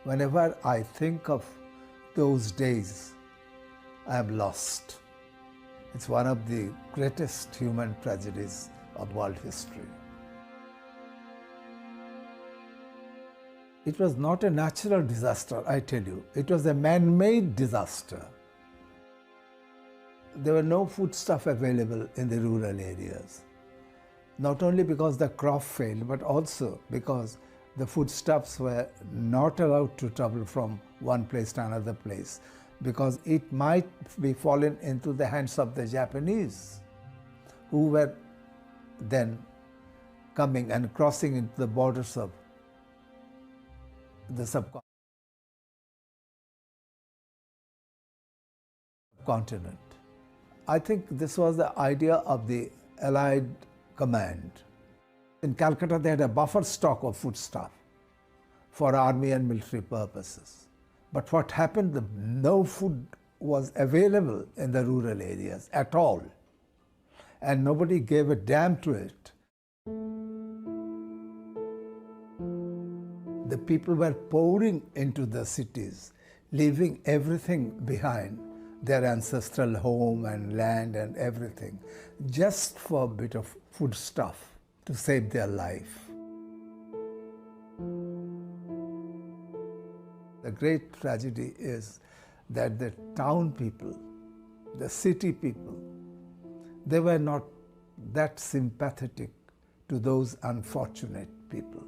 Whenever I think of those days, I am lost. It's one of the greatest human tragedies of world history. It was not a natural disaster, I tell you. It was a man-made disaster. There were no foodstuff available in the rural areas. Not only because the crop failed, but also because the foodstuffs were not allowed to travel from one place to another place, because it might be fallen into the hands of the Japanese, who were then coming and crossing into the borders of the subcontinent. I think this was the idea of the Allied command. In Calcutta, they had a buffer stock of foodstuff for army and military purposes. But what happened, no food was available in the rural areas at all. And nobody gave a damn to it. The people were pouring into the cities, leaving everything behind, their ancestral home and land and everything, just for a bit of foodstuff to save their life. The great tragedy is that the town people, the city people, they were not that sympathetic to those unfortunate people.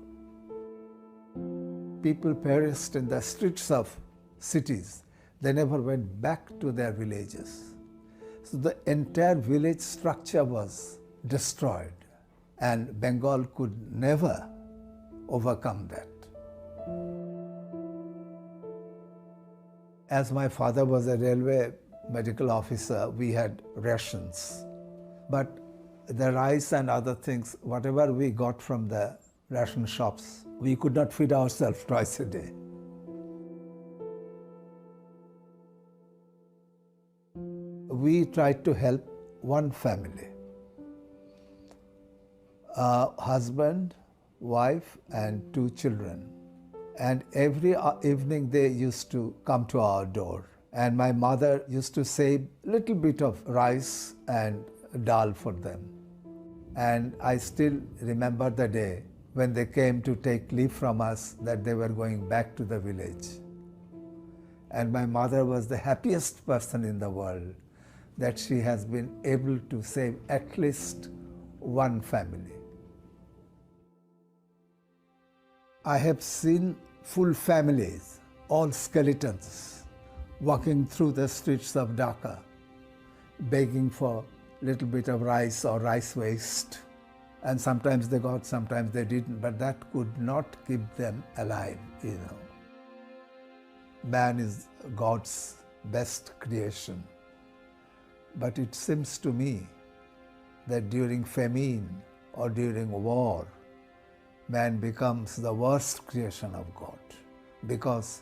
People perished in the streets of cities. They never went back to their villages. So the entire village structure was destroyed, and Bengal could never overcome that. As my father was a railway medical officer, we had rations. But the rice and other things, whatever we got from the ration shops, we could not feed ourselves twice a day. We tried to help one family, a husband, wife, and 2 children. And every evening they used to come to our door. And my mother used to save a little bit of rice and dal for them. And I still remember the day when they came to take leave from us, that they were going back to the village. And my mother was the happiest person in the world, that she has been able to save at least one family. I have seen full families, all skeletons, walking through the streets of Dhaka, begging for a little bit of rice or rice waste. And sometimes they got, sometimes they didn't, but that could not keep them alive, you know. Man is God's best creation. But it seems to me that during famine or during war, man becomes the worst creation of God, because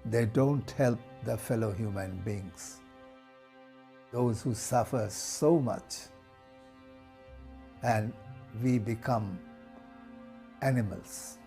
they don't help the fellow human beings, those who suffer so much, and we become animals.